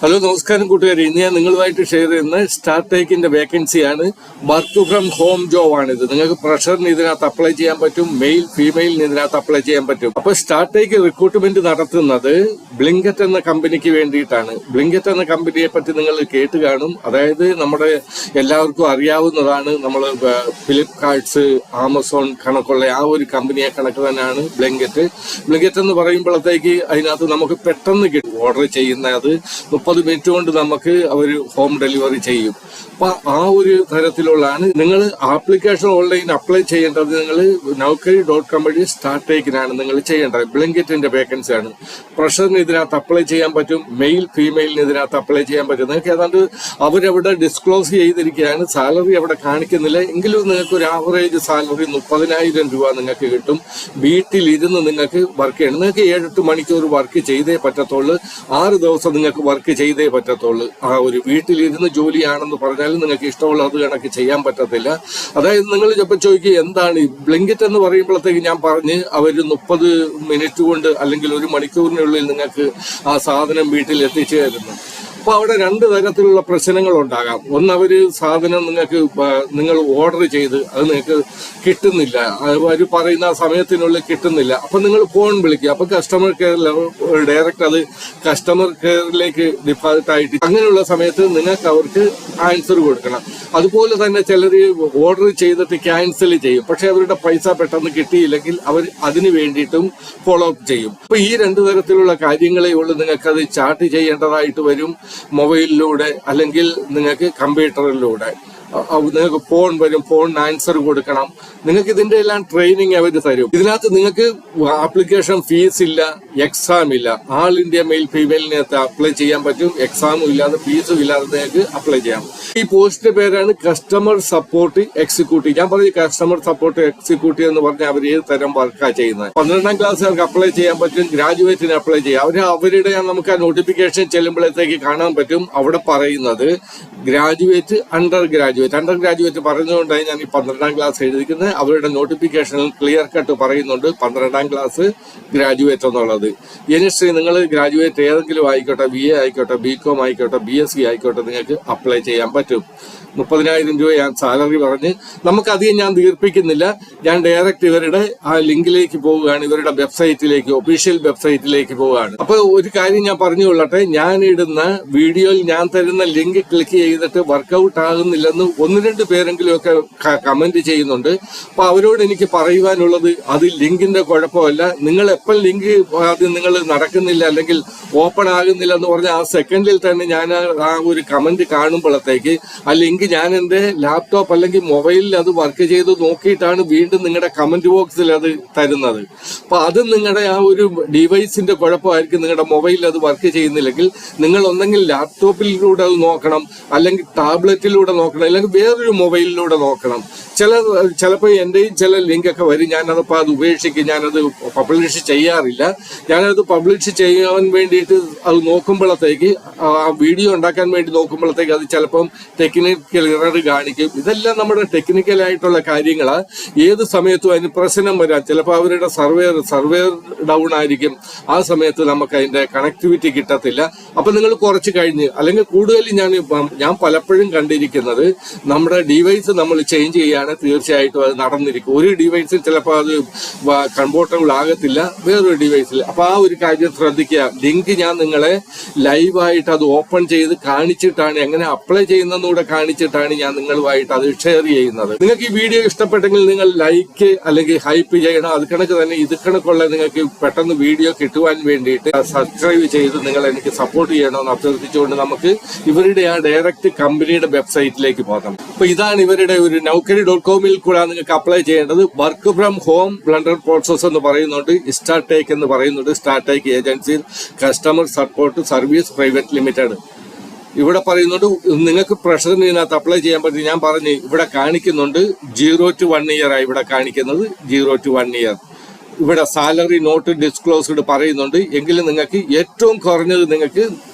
Hello നമസ്കാരം കൂട്ടുകാരെ, ഇന്ന് ഞാൻ നിങ്ങളുമായിട്ട് ഷെയർ ചെയ്യുന്ന സ്റ്റാർട്ടേക്കിന്റെ വേക്കൻസിയാണ്. വർക്ക് ഫ്രം ഹോം ജോബ് ആണിത്. നിങ്ങൾക്ക് പ്രഷറിന് ഇതിനകത്ത് അപ്ലൈ ചെയ്യാൻ പറ്റും, മെയിൽ ഫീമെയിലിന് ഇതിനകത്ത് അപ്ലൈ ചെയ്യാൻ പറ്റും. അപ്പൊ സ്റ്റാർട്ടേക്ക് റിക്രൂട്ട്മെന്റ് നടത്തുന്നത് ബ്ലിങ്കറ്റ് എന്ന കമ്പനിക്ക് വേണ്ടിയിട്ടാണ്. ബ്ലിങ്കറ്റ് എന്ന കമ്പനിയെ പറ്റി നിങ്ങൾ കേട്ട് കാണും. അതായത് നമ്മുടെ എല്ലാവർക്കും അറിയാവുന്നതാണ്. നമ്മൾ ഫ്ലിപ്കാർട്ട്സ്, ആമസോൺ കണക്കുള്ള ആ ഒരു കമ്പനിയെ കണക്ക് തന്നെയാണ് ബ്ലിങ്കറ്റ്. ബ്ലിങ്കറ്റ് എന്ന് പറയുമ്പോഴത്തേക്ക് അതിനകത്ത് നമുക്ക് പെട്ടെന്ന് കിട്ടും. ഓർഡർ ചെയ്യുന്നത് 30 മിനിറ്റ് കൊണ്ട് നമുക്ക് അവർ ഹോം ഡെലിവറി ചെയ്യും. അപ്പൊ ആ ഒരു തരത്തിലുള്ളതാണ്. നിങ്ങൾ ആപ്ലിക്കേഷൻ ഓൺലൈൻ അപ്ലൈ ചെയ്യേണ്ടത് നിങ്ങൾ naukri.com വഴി സ്റ്റാർട്ടേക്കിനാണ് നിങ്ങൾ ചെയ്യേണ്ടത്. ബ്ലിങ്കറ്റിന്റെ വേക്കൻസിയാണ്. പ്രഷറിന് ഇതിനകത്ത് അപ്ലൈ ചെയ്യാൻ പറ്റും, മെയിൽ ഫീമെയിലിന് ഇതിനകത്ത് അപ്ലൈ ചെയ്യാൻ പറ്റും. നിങ്ങൾക്ക് ഏതാണ്ട് അവരവിടെ ഡിസ്ക്ലോസ് ചെയ്തിരിക്കുകയാണ്. സാലറി അവിടെ കാണിക്കുന്നില്ല, എങ്കിലും നിങ്ങൾക്ക് ഒരു ആവറേജ് സാലറി 30,000 രൂപ നിങ്ങൾക്ക് കിട്ടും. വീട്ടിലിരുന്ന് നിങ്ങൾക്ക് വർക്ക് ചെയ്യണം. നിങ്ങൾക്ക് 7-8 മണിക്കൂർ വർക്ക് ചെയ്തേ പറ്റത്തുള്ളൂ. 6 ദിവസം നിങ്ങൾക്ക് വർക്ക് ചെയ്തേ പറ്റത്തുള്ളൂ. ആ ഒരു വീട്ടിലിരുന്ന് ജോലിയാണെന്ന് പറഞ്ഞാലും നിങ്ങൾക്ക് ഇഷ്ടമുള്ള അത് കണക്ക് ചെയ്യാൻ പറ്റത്തില്ല. അതായത് നിങ്ങൾ ചിലപ്പോൾ ചോദിക്കുക എന്താണ് ഈ ബ്ലിങ്കറ്റ് എന്ന് പറയുമ്പോഴത്തേക്ക് ഞാൻ പറഞ്ഞ് അവർ 30 മിനിറ്റ് കൊണ്ട് അല്ലെങ്കിൽ 1 മണിക്കൂറിനുള്ളിൽ നിങ്ങൾക്ക് ആ സാധനം വീട്ടിൽ എത്തിച്ചു തരുന്നു. അപ്പൊ അവിടെ 2 തരത്തിലുള്ള പ്രശ്നങ്ങൾ ഉണ്ടാകാം. ഒന്ന്, അവര് സാധനം നിങ്ങൾ ഓർഡർ ചെയ്ത് അത് നിങ്ങൾക്ക് കിട്ടുന്നില്ല, അവർ പറയുന്ന സമയത്തിനുള്ളിൽ കിട്ടുന്നില്ല. അപ്പൊ നിങ്ങൾ ഫോൺ വിളിക്കുക. അപ്പൊ കസ്റ്റമർ കെയറിൽ ഡയറക്റ്റ് അത് കസ്റ്റമർ കെയറിലേക്ക് ഡിഫാൾട്ട് ആയിട്ട് അങ്ങനെയുള്ള സമയത്ത് നിങ്ങൾക്ക് അവർക്ക് ആൻസർ കൊടുക്കണം. അതുപോലെ തന്നെ ചിലർ ഓർഡർ ചെയ്തിട്ട് ക്യാൻസൽ ചെയ്യും. പക്ഷെ അവരുടെ പൈസ പെട്ടെന്ന് കിട്ടിയില്ലെങ്കിൽ അവർ അതിന് വേണ്ടിയിട്ടും ഫോളോ അപ്പ് ചെയ്യും. അപ്പൊ ഈ 2 തരത്തിലുള്ള കാര്യങ്ങളെ ഉള്ളൂ നിങ്ങൾക്ക് അത് ചാർട്ട് ചെയ്യേണ്ടതായിട്ട് വരും. മൊബൈലിലൂടെ അല്ലെങ്കിൽ നിങ്ങൾക്ക് കമ്പ്യൂട്ടറിലൂടെ നിങ്ങൾക്ക് ഫോൺ വരും, ഫോണിന് ആൻസർ കൊടുക്കണം. നിങ്ങൾക്ക് ഇതിന്റെ എല്ലാം ട്രെയിനിങ് അവർ തരും. ഇതിനകത്ത് നിങ്ങൾക്ക് ആപ്ലിക്കേഷൻ ഫീസ് ഇല്ല, എക്സാം ഇല്ല. ആൾ ഇന്ത്യ മെയിൽ ഫീമെയിലിനകത്ത് അപ്ലൈ ചെയ്യാൻ പറ്റും. എക്സാമും ഇല്ലാതെ ഫീസും ഇല്ലാതെ നിങ്ങൾക്ക് അപ്ലൈ ചെയ്യാം. ഈ പോസ്റ്റിന്റെ പേരാണ് കസ്റ്റമർ സപ്പോർട്ട് എക്സിക്യൂട്ടീവ്. ഞാൻ പറഞ്ഞു കസ്റ്റമർ സപ്പോർട്ട് എക്സിക്യൂട്ടീവ് എന്ന് പറഞ്ഞാൽ അവർ ഏത് തരം വർക്കാണ് ചെയ്യുന്നത്. 12ാം ക്ലാസ്സുകാർക്ക് അപ്ലൈ ചെയ്യാൻ പറ്റും, ഗ്രാജുവേറ്റിന് അപ്ലൈ ചെയ്യാം. അവരുടെ നമുക്ക് ആ നോട്ടിഫിക്കേഷൻ ചെല്ലുമ്പോഴത്തേക്ക് കാണാൻ പറ്റും. അവിടെ പറയുന്നത് ഗ്രാജുവേറ്റ്, അണ്ടർ ഗ്രാജുവേറ്റ് പറഞ്ഞുകൊണ്ടാണ് ഞാൻ ഈ 12ാം ക്ലാസ് എഴുതിക്കുന്നത്. അവരുടെ നോട്ടിഫിക്കേഷനിൽ ക്ലിയർ കട്ട് പറയുന്നുണ്ട് 12ാം ക്ലാസ് ഗ്രാജുവേറ്റ് എന്നുള്ളത്. ഇനിശ്രീ നിങ്ങൾ ഗ്രാജുവേറ്റ് ഏതെങ്കിലും ആയിക്കോട്ടെ, BA ആയിക്കോട്ടെ, BCom ആയിക്കോട്ടെ, BSc ആയിക്കോട്ടെ, നിങ്ങൾക്ക് അപ്ലൈ ചെയ്യാൻ പറ്റും. 30,000 രൂപ ഞാൻ സാലറി പറഞ്ഞ് നമുക്കധികം ഞാൻ ദീർപ്പിക്കുന്നില്ല. ഞാൻ ഡയറക്റ്റ് ഇവരുടെ ആ ലിങ്കിലേക്ക് പോവുകയാണ്, ഇവരുടെ വെബ്സൈറ്റിലേക്ക്, ഒഫീഷ്യൽ വെബ്സൈറ്റിലേക്ക് പോവുകയാണ്. അപ്പൊ ഒരു കാര്യം ഞാൻ പറഞ്ഞുകൊള്ളട്ടെ, ഞാൻ ഇടുന്ന വീഡിയോയിൽ ഞാൻ തരുന്ന ലിങ്ക് ക്ലിക്ക് ചെയ്തിട്ട് വർക്കൗട്ട് ആകുന്നില്ലെന്ന് 1-2 പേരെങ്കിലും ഒക്കെ കമന്റ് ചെയ്യുന്നുണ്ട്. അപ്പൊ അവരോട് എനിക്ക് പറയുവാനുള്ളത്, അത് ലിങ്കിന്റെ കുഴപ്പമല്ല. നിങ്ങൾ എപ്പോൾ ലിങ്ക് അത് നിങ്ങൾ നടക്കുന്നില്ല അല്ലെങ്കിൽ ഓപ്പൺ ആകുന്നില്ല എന്ന് പറഞ്ഞാൽ ആ സെക്കൻഡിൽ തന്നെ ഞാൻ ആ ഒരു കമന്റ് കാണുമ്പോഴത്തേക്ക് ആ ലിങ്ക് ഞാൻ എന്റെ ലാപ്ടോപ്പ് അല്ലെങ്കിൽ മൊബൈലിൽ അത് വർക്ക് ചെയ്ത് നോക്കിയിട്ടാണ് വീണ്ടും നിങ്ങളുടെ കമന്റ് ബോക്സിൽ അത് തരുന്നത്. അപ്പൊ അത് നിങ്ങളുടെ ആ ഒരു ഡിവൈസിന്റെ കുഴപ്പമായിരിക്കും. നിങ്ങളുടെ മൊബൈലിൽ അത് വർക്ക് ചെയ്യുന്നില്ലെങ്കിൽ നിങ്ങൾ ഒന്നെങ്കിൽ ലാപ്ടോപ്പിലൂടെ അത് നോക്കണം, അല്ലെങ്കിൽ ടാബ്ലറ്റിലൂടെ നോക്കണം, അല്ലെങ്കിൽ വേറൊരു മൊബൈലിലൂടെ നോക്കണം. ചിലപ്പോൾ എന്റെയും ചില ലിങ്കൊക്കെ വരും. ഞാനതപ്പോൾ അത് ഉപേക്ഷിക്കും, ഞാനത് പബ്ലിഷ് ചെയ്യാറില്ല. ഞാനത് പബ്ലിഷ് ചെയ്യാൻ വേണ്ടിയിട്ട് അത് നോക്കുമ്പോഴത്തേക്ക് ആ വീഡിയോ ഉണ്ടാക്കാൻ വേണ്ടി നോക്കുമ്പോഴത്തേക്ക് അത് ചിലപ്പം ടെക്നിക്കൽ എറർ കാണിക്കും. ഇതെല്ലാം നമ്മുടെ ടെക്നിക്കലായിട്ടുള്ള കാര്യങ്ങളാണ്. ഏത് സമയത്തും അതിന് പ്രശ്നം വരാം. ചിലപ്പോൾ അവരുടെ സർവേർ ഡൗൺ ആയിരിക്കും. ആ സമയത്ത് നമുക്ക് അതിന്റെ കണക്ടിവിറ്റി കിട്ടത്തില്ല. അപ്പൊ നിങ്ങൾ കുറച്ച് കഴിഞ്ഞ് അല്ലെങ്കിൽ കൂടുതൽ ഞാൻ പലപ്പോഴും കണ്ടിരിക്കുന്നത് നമ്മുടെ ഡിവൈസ് നമ്മൾ ചേഞ്ച് ചെയ്യുകയാണ്, തീർച്ചയായിട്ടും അത് നടന്നിരിക്കും. ഒരു ഡിവൈസിൽ ചിലപ്പോൾ അത് കംഫോർട്ടബിൾ ആകത്തില്ല വേറൊരു ഡിവൈസിൽ. അപ്പൊ ആ ഒരു കാര്യം ശ്രദ്ധിക്കുക. ലിങ്ക് ഞാൻ നിങ്ങളെ ലൈവായിട്ട് അത് ഓപ്പൺ ചെയ്ത് കാണിച്ചിട്ടാണ്, എങ്ങനെ അപ്ലൈ ചെയ്യുന്നതെന്നൂടെ കാണിച്ചിട്ടാണ് ഞാൻ നിങ്ങളുമായിട്ട് അത് ഷെയർ ചെയ്യുന്നത്. നിങ്ങൾക്ക് ഈ വീഡിയോ ഇഷ്ടപ്പെട്ടെങ്കിൽ നിങ്ങൾ ലൈക്ക് അല്ലെങ്കിൽ ഹൈപ്പ് ചെയ്യണം. അത് കണക്ക് തന്നെ ഇത് കണക്കുള്ള നിങ്ങൾക്ക് പെട്ടെന്ന് വീഡിയോ കിട്ടുവാൻ വേണ്ടിയിട്ട് സബ്സ്ക്രൈബ് ചെയ്ത് നിങ്ങൾ എനിക്ക് സപ്പോർട്ട് ചെയ്യണമെന്ന് അഭ്യർത്ഥിച്ചുകൊണ്ട് നമുക്ക് ഇവരുടെ ആ ഡയറക്റ്റ് കമ്പനിയുടെ വെബ്സൈറ്റിലേക്ക് പോകാം. അപ്പൊ ഇതാണ് ഇവരുടെ ഒരു naukri.com കൂടെ നിങ്ങൾക്ക് അപ്ലൈ ചെയ്യേണ്ടത്. Work from home blunder process എന്ന് പറയുന്നുണ്ട്, സ്റ്റാർട്ടേക്ക് എന്ന് പറയുന്നുണ്ട്. Startek agency customer support service private limited. ഇവിടെ പറയുന്നുണ്ട് നിങ്ങൾക്ക് പ്രഷറിന് ഇതിനകത്ത് അപ്ലൈ ചെയ്യാൻ പറ്റും. ഞാൻ പറഞ്ഞു ഇവിടെ കാണിക്കുന്നുണ്ട് 0 to 1 year ആയി ഇവിടെ കാണിക്കുന്നത് 0 to 1 year. ഇവിടെ സാലറി നോട്ട് ഡിസ്ക്ലോസ്ഡ് പറയുന്നുണ്ട്. എങ്കിലും നിങ്ങൾക്ക് ഏറ്റവും കുറഞ്ഞത് നിങ്ങൾക്ക്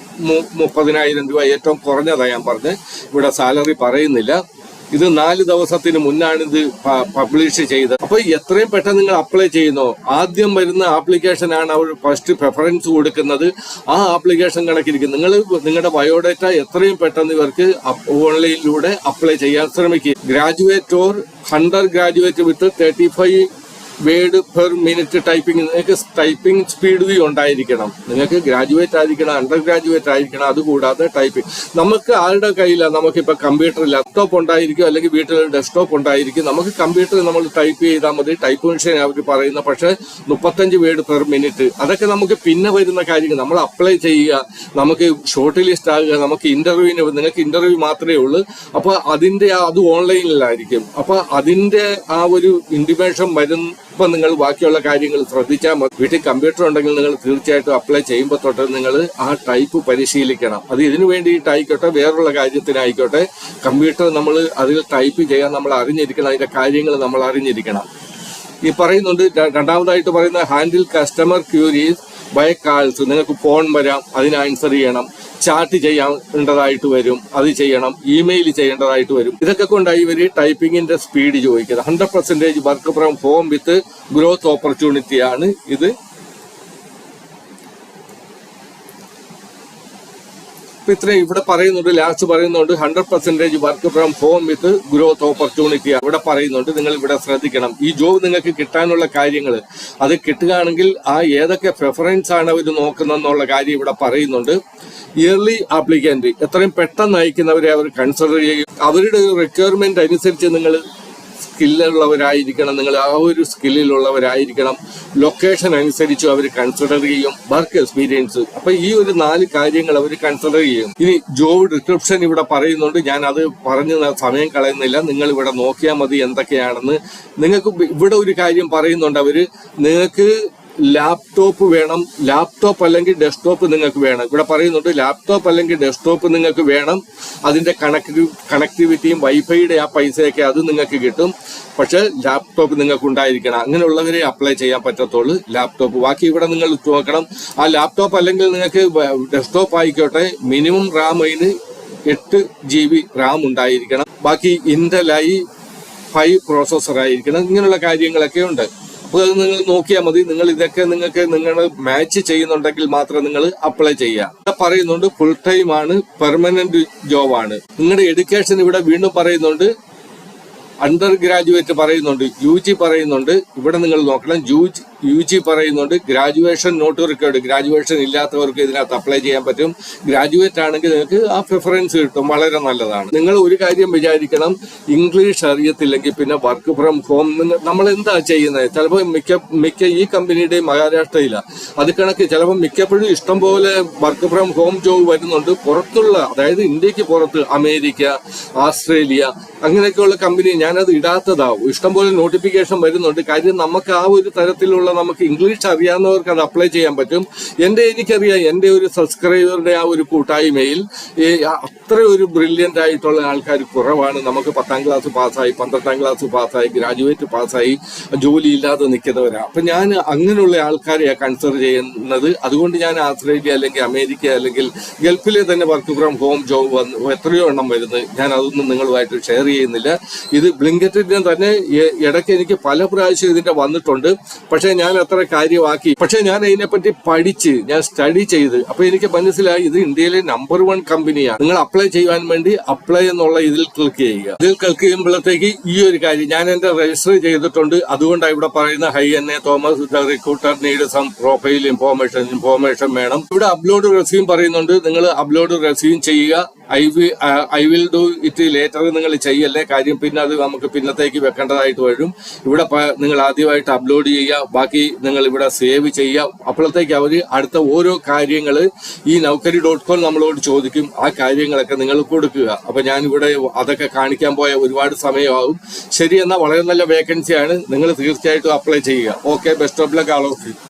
30,000 രൂപ ഏറ്റവും കുറഞ്ഞതാണ് ഞാൻ പറഞ്ഞത്. ഇവിടെ സാലറി പറയുന്നില്ല. ഇത് 4 ദിവസത്തിന് മുന്നാണ് ഇത് പബ്ലിഷ് ചെയ്തത്. അപ്പൊ എത്രയും പെട്ടെന്ന് നിങ്ങൾ അപ്ലൈ ചെയ്യുന്നോ, ആദ്യം വരുന്ന ആപ്ലിക്കേഷനാണ് അവർ ഫസ്റ്റ് പ്രിഫറൻസ് കൊടുക്കുന്നത്. ആ ആപ്ലിക്കേഷൻ കണക്കിരിക്കും. നിങ്ങൾ നിങ്ങളുടെ ബയോഡേറ്റ എത്രയും പെട്ടെന്ന് ഇവർക്ക് ഓൺലൈനിലൂടെ അപ്ലൈ ചെയ്യാൻ ശ്രമിക്കുക. Graduate or under graduate with 35 word per minute typing. നിങ്ങൾക്ക് ടൈപ്പിംഗ് സ്പീഡ് ഉണ്ടായിരിക്കണം. നിങ്ങൾക്ക് ഗ്രാജുവേറ്റ് ആയിരിക്കണം, അണ്ടർ ഗ്രാജുവേറ്റ് ആയിരിക്കണം. അതുകൂടാതെ ടൈപ്പിംഗ് നമുക്ക് ആരുടെ കയ്യിലാണ്, നമുക്കിപ്പോൾ കമ്പ്യൂട്ടർ ലാപ്ടോപ്പ് ഉണ്ടായിരിക്കും, അല്ലെങ്കിൽ വീട്ടിൽ ഡെസ്ക്ടോപ്പ് ഉണ്ടായിരിക്കും. നമുക്ക് കമ്പ്യൂട്ടറിൽ നമ്മൾ ടൈപ്പ് ചെയ്താൽ മതി. ടൈപ്പ് മെഷീൻ അവർ പറയുന്ന, പക്ഷേ 35 വേർഡ് പെർ മിനിറ്റ്. അതൊക്കെ നമുക്ക് പിന്നെ വരുന്ന കാര്യങ്ങൾ. നമ്മൾ അപ്ലൈ ചെയ്യുക, നമുക്ക് ഷോർട്ട് ലിസ്റ്റ് ആകുക, നമുക്ക് ഇന്റർവ്യൂവിന്, നിങ്ങൾക്ക് ഇന്റർവ്യൂ മാത്രമേ ഉള്ളൂ. അപ്പൊ അതിന്റെ അത് ഓൺലൈനിലായിരിക്കും. അപ്പൊ അതിന്റെ ആ ഒരു ഇന്റിമേഷൻ ഇപ്പൊ നിങ്ങൾ ബാക്കിയുള്ള കാര്യങ്ങൾ ശ്രദ്ധിച്ചാൽ മതി. വീട്ടിൽ കമ്പ്യൂട്ടർ ഉണ്ടെങ്കിൽ നിങ്ങൾ തീർച്ചയായിട്ടും അപ്ലൈ ചെയ്യുമ്പോൾ തൊട്ട് നിങ്ങൾ ആ ടൈപ്പ് പരിശീലിക്കണം. അത് ഇതിനു വേണ്ടിയിട്ടായിക്കോട്ടെ, വേറുള്ള കാര്യത്തിനായിക്കോട്ടെ, കമ്പ്യൂട്ടർ നമ്മൾ അതിൽ ടൈപ്പ് ചെയ്യാൻ നമ്മൾ അറിഞ്ഞിരിക്കണം. അതിന്റെ കാര്യങ്ങൾ നമ്മൾ അറിഞ്ഞിരിക്കണം. ഈ പറയുന്നുണ്ട്, രണ്ടാമതായിട്ട് പറയുന്ന handle customer queries by calls. നിങ്ങൾക്ക് ഫോൺ വരാം, അതിന് ആൻസർ ചെയ്യണം. ചാറ്റ് ചെയ്യേണ്ടതായിട്ട് വരും, അത് ചെയ്യണം. ഇമെയിൽ ചെയ്യേണ്ടതായിട്ട് വരും. ഇതൊക്കെ കൊണ്ടായി ഇവർ ടൈപ്പിങ്ങിന്റെ സ്പീഡ് ചോദിക്കുന്നത്. 100% work from home with growth ഓപ്പർച്യൂണിറ്റിയാണ് ഇത്. ഇത്രയും ഇവിടെ പറയുന്നുണ്ട്. ലാസ്റ്റ് പറയുന്നുണ്ട് 100% work from home with growth opportunity ഇവിടെ പറയുന്നുണ്ട്. നിങ്ങൾ ഇവിടെ ശ്രദ്ധിക്കണം. ഈ ജോബ് നിങ്ങൾക്ക് കിട്ടാനുള്ള കാര്യങ്ങൾ, അത് കിട്ടുകയാണെങ്കിൽ ആ ഏതൊക്കെ പ്രിഫറൻസ് ആണ് അവർ നോക്കുന്നതെന്നുള്ള കാര്യം ഇവിടെ പറയുന്നുണ്ട്. ഇയർലി ആപ്ലിക്കന്റ് എത്രയും പെട്ടെന്ന് അയക്കുന്നവരെ അവർ കൺസിഡർ ചെയ്യും. അവരുടെ റിക്വയർമെന്റ് അനുസരിച്ച് നിങ്ങൾ സ്കില്ലുള്ളവരായിരിക്കണം. നിങ്ങൾ ആ ഒരു സ്കില്ലിലുള്ളവരായിരിക്കണം. ലൊക്കേഷൻ അനുസരിച്ചും അവർ കൺസിഡർ ചെയ്യും. Work experience. അപ്പൊ ഈ ഒരു 4 കാര്യങ്ങൾ അവർ കൺസിഡർ ചെയ്യും. ഇനി ജോബ് ഡിസ്ക്രിപ്ഷൻ ഇവിടെ പറയുന്നുണ്ട്. ഞാൻ അത് പറഞ്ഞ് സമയം കളയുന്നില്ല. നിങ്ങൾ ഇവിടെ നോക്കിയാൽ മതി എന്തൊക്കെയാണെന്ന്. നിങ്ങൾക്ക് ഇവിടെ ഒരു കാര്യം പറയുന്നുണ്ട് അവര്, നിങ്ങൾക്ക് ലാപ്ടോപ്പ് വേണം, ലാപ്ടോപ്പ് അല്ലെങ്കിൽ ഡെസ്ക്ടോപ്പ് നിങ്ങൾക്ക് വേണം. ഇവിടെ പറയുന്നുണ്ട് ലാപ്ടോപ്പ് അല്ലെങ്കിൽ ഡെസ്ക്ടോപ്പ് നിങ്ങൾക്ക് വേണം. അതിന്റെ കണക്ടിവിറ്റിയും വൈഫൈയുടെ ആ പൈസയൊക്കെ അത് നിങ്ങൾക്ക് കിട്ടും. പക്ഷെ ലാപ്ടോപ്പ് നിങ്ങൾക്ക് ഉണ്ടായിരിക്കണം. അങ്ങനെയുള്ളവരെ അപ്ലൈ ചെയ്യാൻ പറ്റത്തുള്ളൂ ലാപ്ടോപ്പ്. ബാക്കി ഇവിടെ നിങ്ങൾ നോക്കണം. ആ ലാപ്ടോപ്പ് അല്ലെങ്കിൽ നിങ്ങൾക്ക് ഡെസ്ക്ടോപ്പ് ആയിക്കോട്ടെ, മിനിമം റാം അതിന് 8 GB റാം ഉണ്ടായിരിക്കണം. ബാക്കി ഇന്റലായി 5 പ്രോസസർ ആയിരിക്കണം. ഇങ്ങനെയുള്ള കാര്യങ്ങളൊക്കെ ഉണ്ട്. അപ്പോൾ അത് നിങ്ങൾ നോക്കിയാൽ മതി. നിങ്ങൾ ഇതൊക്കെ നിങ്ങൾ മാച്ച് ചെയ്യുന്നുണ്ടെങ്കിൽ മാത്രം നിങ്ങൾ അപ്ലൈ ചെയ്യുക. ഇവിടെ പറയുന്നുണ്ട് ഫുൾ ടൈം ആണ്, പെർമനന്റ് ജോബാണ്. നിങ്ങളുടെ എഡ്യൂക്കേഷൻ ഇവിടെ വീണ്ടും പറയുന്നുണ്ട്. അണ്ടർ ഗ്രാജുവേറ്റ് പറയുന്നുണ്ട്, UG പറയുന്നുണ്ട്. ഇവിടെ നിങ്ങൾ നോക്കണം, UG പറയുന്നുണ്ട്. Graduation not required. ഗ്രാജുവേഷൻ ഇല്ലാത്തവർക്ക് ഇതിനകത്ത് അപ്ലൈ ചെയ്യാൻ പറ്റും. ഗ്രാജുവേറ്റ് ആണെങ്കിൽ നിങ്ങൾക്ക് ആ പ്രിഫറൻസ് കിട്ടും. വളരെ നല്ലതാണ്. നിങ്ങൾ ഒരു കാര്യം വിചാരിക്കണം, ഇംഗ്ലീഷ് അറിയത്തില്ലെങ്കിൽ പിന്നെ വർക്ക് ഫ്രം ഹോം നമ്മൾ എന്താ ചെയ്യുന്നത്? ചിലപ്പോൾ മിക്ക ഈ കമ്പനിയുടെ മഹാരാഷ്ട്രയിലാണ്. അത് കണക്ക് ചിലപ്പോൾ മിക്കപ്പോഴും ഇഷ്ടംപോലെ വർക്ക് ഫ്രം ഹോം ജോബ് വരുന്നുണ്ട്. പുറത്തുള്ള, അതായത് ഇന്ത്യക്ക് പുറത്ത്, അമേരിക്ക, ഓസ്ട്രേലിയ, അങ്ങനെയൊക്കെയുള്ള കമ്പനി ഞാനത് ഇടാത്തതാവും. ഇഷ്ടംപോലെ നോട്ടിഫിക്കേഷൻ വരുന്നുണ്ട്. കാര്യം നമുക്ക് ആ ഒരു തരത്തിലുള്ള, നമുക്ക് ഇംഗ്ലീഷ് അറിയാവുന്നവർക്ക് അത് അപ്ലൈ ചെയ്യാൻ പറ്റും. എനിക്കറിയാം, എൻ്റെ ഒരു സബ്സ്ക്രൈബറുടെ ആ ഒരു കൂട്ടായ്മയിൽ അത്ര ഒരു ബ്രില്യൻ്റ് ആയിട്ടുള്ള ആൾക്കാർ കുറവാണ്. നമുക്ക് 10ാം ക്ലാസ് പാസ്സായി, 12ാം ക്ലാസ് പാസ്സായി, ഗ്രാജുവേറ്റ് പാസ്സായി, ജോലി ഇല്ലാതെ നിൽക്കുന്നവരാണ്. അപ്പം ഞാൻ അങ്ങനെയുള്ള ആൾക്കാരെയാണ് കൺസിഡർ ചെയ്യുന്നത്. അതുകൊണ്ട് ഞാൻ ഓസ്ട്രേലിയ അല്ലെങ്കിൽ അമേരിക്ക അല്ലെങ്കിൽ ഗൾഫിലെ തന്നെ വർക്ക് ഫ്രം ഹോം ജോബ് എത്രയോ എണ്ണം വരുന്നത്. ഞാൻ അതൊന്നും നിങ്ങളുമായിട്ട് ഷെയർ ചെയ്യുന്നില്ല. ഇത് ബ്ലിങ്കറ്റിന് തന്നെ ഇടയ്ക്ക് എനിക്ക് പല പ്രാവശ്യം ഇതിന്റെ വന്നിട്ടുണ്ട്. പക്ഷെ ഞാൻ അത്ര കാര്യമാക്കി. പക്ഷെ ഞാൻ അതിനെപ്പറ്റി പഠിച്ച്, ഞാൻ സ്റ്റഡി ചെയ്ത്, അപ്പൊ എനിക്ക് മനസ്സിലായി ഇത് ഇന്ത്യയിലെ നമ്പർ 1 കമ്പനിയാണ്. നിങ്ങൾ അപ്ലൈ ചെയ്യാൻ വേണ്ടി അപ്ലൈ എന്നുള്ള ഇതിൽ ക്ലിക്ക് ചെയ്യുക. ഇതിൽ ക്ലിക്ക് ചെയ്യുമ്പോഴത്തേക്ക് ഈ ഒരു കാര്യം ഞാൻ എന്റെ രജിസ്റ്റർ ചെയ്തിട്ടുണ്ട്. അതുകൊണ്ടാണ് ഇവിടെ പറയുന്ന ഹൈ എന്നെ Thomas the recruiter need some profile information വേണം. ഇവിടെ അപ്ലോഡ് റെസ്യൂം പറയുന്നുണ്ട്. നിങ്ങൾ അപ്ലോഡ് റെസ്യൂം ചെയ്യുക. I will do it later നിങ്ങൾ ചെയ്യല്ലേ. കാര്യം പിന്നെ അത് നമുക്ക് പിന്നത്തേക്ക് വെക്കേണ്ടതായിട്ട് വരും. ഇവിടെ നിങ്ങൾ ആദ്യമായിട്ട് അപ്ലോഡ് ചെയ്യുക. ബാക്കി നിങ്ങൾ ഇവിടെ സേവ് ചെയ്യുക. അപ്പോഴത്തേക്ക് അവർ അടുത്ത ഓരോ കാര്യങ്ങൾ ഈ naukari.com നമ്മളോട് ചോദിക്കും. ആ കാര്യങ്ങളൊക്കെ നിങ്ങൾ കൊടുക്കുക. അപ്പൊ ഞാനിവിടെ അതൊക്കെ കാണിക്കാൻ പോയ ഒരുപാട് സമയമാകും. ശരി, എന്നാൽ വളരെ നല്ല വേക്കൻസിയാണ്. നിങ്ങൾ തീർച്ചയായിട്ടും അപ്ലൈ ചെയ്യുക. Okay, best of luck all of U.